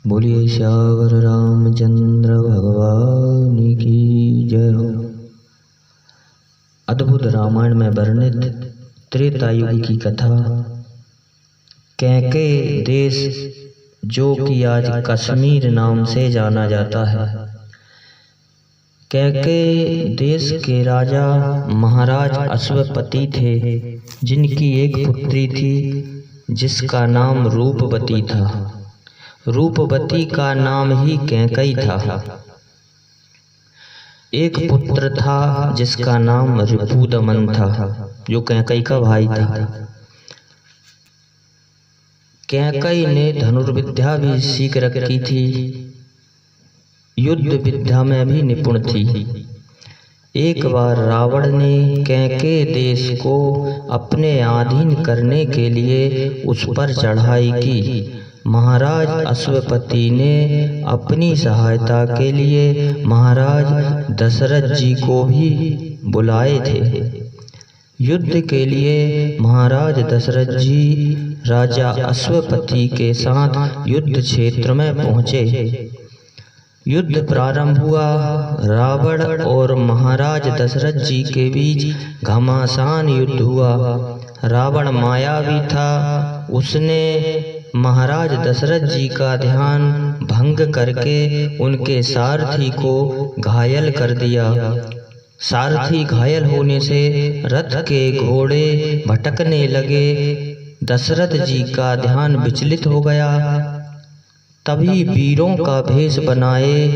बोलिए श्यावर रामचंद्र भगवान की जय हो। अद्भुत रामायण में वर्णित त्रेता युग की कथा। कैके देश जो कि आज कश्मीर नाम से जाना जाता है। कैके देश के राजा महाराज अश्वपति थे, जिनकी एक पुत्री थी जिसका नाम रूपवती था। रूपवती का नाम ही कैकई था। एक पुत्र था जिसका नाम रिपुदमन था, जो कैकई का भाई था। कैकई ने धनुर्विद्या भी सीख रखी थी, युद्ध विद्या में भी निपुण थी। एक बार रावण ने कैके देश को अपने अधीन करने के लिए उस पर चढ़ाई की। महाराज अश्वपति ने अपनी सहायता के लिए महाराज दशरथ जी को भी बुलाए थे। युद्ध के लिए महाराज दशरथ जी राजा अश्वपति के साथ युद्ध क्षेत्र में पहुंचे। युद्ध प्रारंभ हुआ। रावण और महाराज दशरथ जी के बीच घमासान युद्ध हुआ। रावण मायावी था, उसने महाराज दशरथ जी का ध्यान भंग करके उनके सारथी को घायल कर दिया। सारथी घायल होने से रथ के घोड़े भटकने लगे। दशरथ जी का ध्यान विचलित हो गया। तभी वीरों का भेष बनाए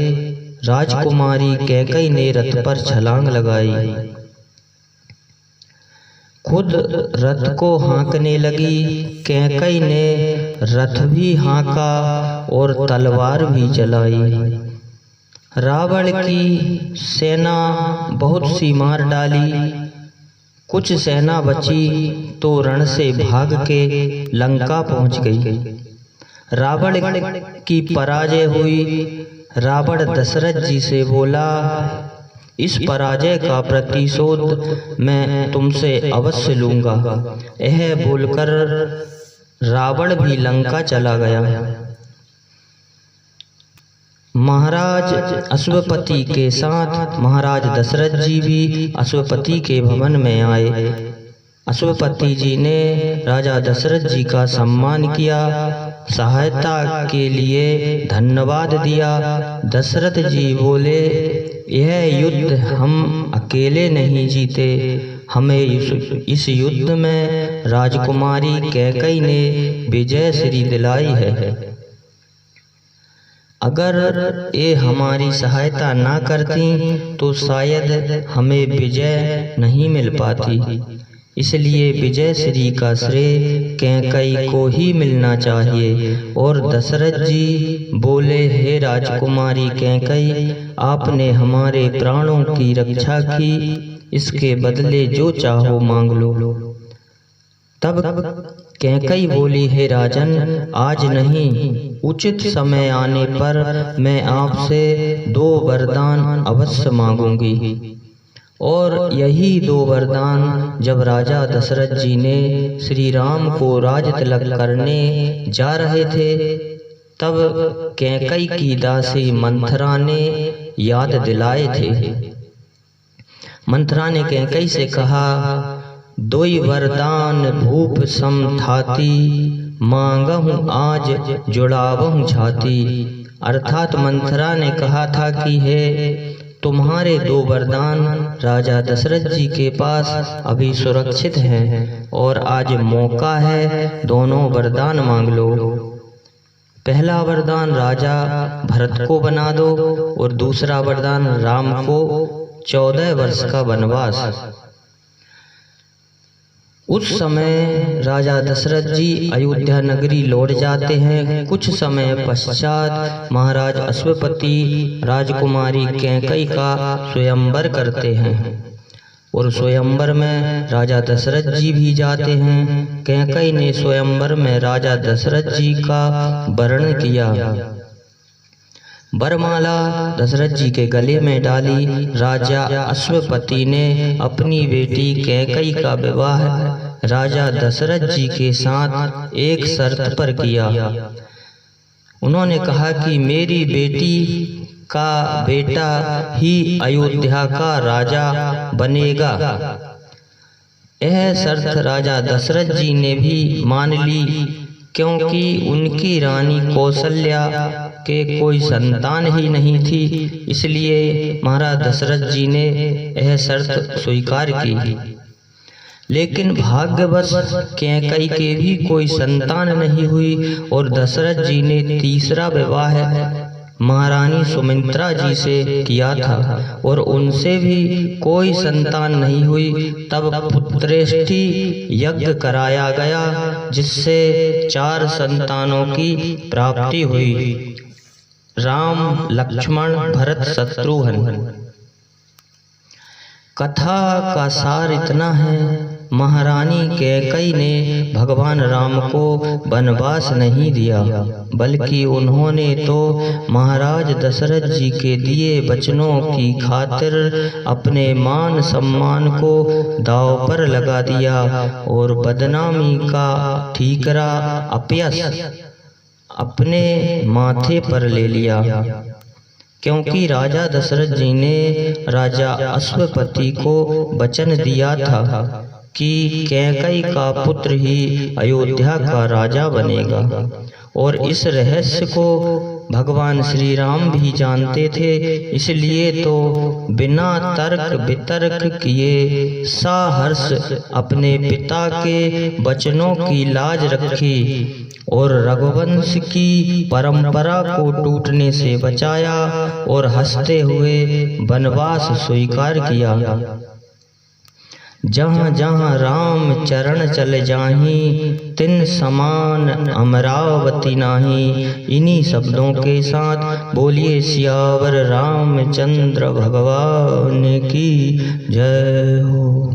राजकुमारी कैकई ने रथ पर छलांग लगाई। खुद रथ को हाँकने लगी। कैकई ने रथ भी हाँका और तलवार भी चलाई। रावण की सेना बहुत सी मार डाली। कुछ सेना बची तो रण से भाग के लंका पहुंच गई। रावण की पराजय हुई। रावण दशरथ जी से बोला, इस पराजय का प्रतिशोध मैं तुमसे अवश्य लूंगा। यह बोलकर रावण भी लंका चला गया। महाराज अश्वपति के साथ महाराज दशरथ जी भी अश्वपति के भवन में आए। अश्वपति जी ने राजा दशरथ जी का सम्मान किया, सहायता के लिए धन्यवाद दिया। दशरथ जी बोले, यह युद्ध हम अकेले नहीं जीते, हमें इस युद्ध में राजकुमारी कैकई ने विजय श्री दिलाई है। अगर ये हमारी सहायता ना करती तो शायद हमें विजय नहीं मिल पाती। इसलिए विजय श्री का श्रेय कैकई को ही मिलना चाहिए। और दशरथ जी बोले, हे राजकुमारी कैकई, आपने हमारे प्राणों की रक्षा की, इसके बदले जो चाहो मांग लो। तब कैकई बोली, हे राजन, आज नहीं, उचित समय आने पर मैं आपसे 2 वरदान अवश्य मांगूंगी। और यही 2 वरदान जब राजा दशरथ जी ने श्री राम को राज तिलक करने जा रहे थे, तब कैकई की दासी मंथरा ने याद दिलाए थे। मंथरा ने कैकई से कहा, 2 वरदान भूप सम थाती, मांगहूँ आज जुड़ावहूँ छाती। अर्थात मंथरा ने कहा था कि हे, तुम्हारे 2 वरदान राजा दशरथ जी के पास अभी सुरक्षित हैं और आज मौका है, दोनों वरदान मांग लो। पहला वरदान राजा भरत को बना दो और दूसरा वरदान राम को 14 वर्ष का वनवास। उस समय राजा दशरथ जी अयोध्या नगरी लौट जाते हैं। कुछ समय पश्चात महाराज अश्वपति राजकुमारी कैकई का स्वयंवर करते हैं और स्वयंवर में राजा दशरथ जी भी जाते हैं। कैकई ने स्वयंवर में राजा दशरथ जी का वरण किया। वरमाला दशरथ जी के गले में डाली। राजा अश्वपति ने अपनी बेटी कैकई का विवाह राजा दशरथ जी के साथ एक शर्त पर किया। उन्होंने कहा कि मेरी बेटी का बेटा ही अयोध्या का राजा बनेगा। यह शर्त राजा दशरथ जी ने भी मान ली, क्योंकि उनकी रानी कौशल्या के कोई संतान ही नहीं थी। इसलिए महाराज दशरथ जी ने यह शर्त स्वीकार की। लेकिन भाग्यवश कैकेयी के भी कोई संतान नहीं हुई और दशरथ जी ने तीसरा विवाह महारानी सुमित्रा जी से किया था और उनसे भी कोई संतान नहीं हुई। तब पुत्रेष्टि यज्ञ कराया गया, जिससे 4 संतानों की प्राप्ति हुई, राम, लक्ष्मण, भरत, शत्रुघ्न। कथा का सार इतना है, महारानी कैकेयी ने भगवान राम को वनवास नहीं दिया, बल्कि उन्होंने तो महाराज दशरथ जी के दिए वचनों की खातिर अपने मान सम्मान को दांव पर लगा दिया और बदनामी का ठीकरा अपयश अपने माथे पर ले लिया। क्योंकि राजा दशरथ जी ने राजा अश्वपति को वचन दिया था कि कैकेयी का पुत्र ही अयोध्या का राजा बनेगा, और इस रहस्य को भगवान श्री राम भी जानते थे। इसलिए तो बिना तर्क वितर्क किए सहर्ष अपने पिता के वचनों की लाज रखी और रघुवंश की परंपरा को टूटने से बचाया और हंसते हुए वनवास स्वीकार किया। जहाँ जहाँ राम चरण चल जाहीं, तिन समान अमरावती नाही। इन्हीं शब्दों के साथ बोलिए सियावर रामचंद्र भगवान की जय हो।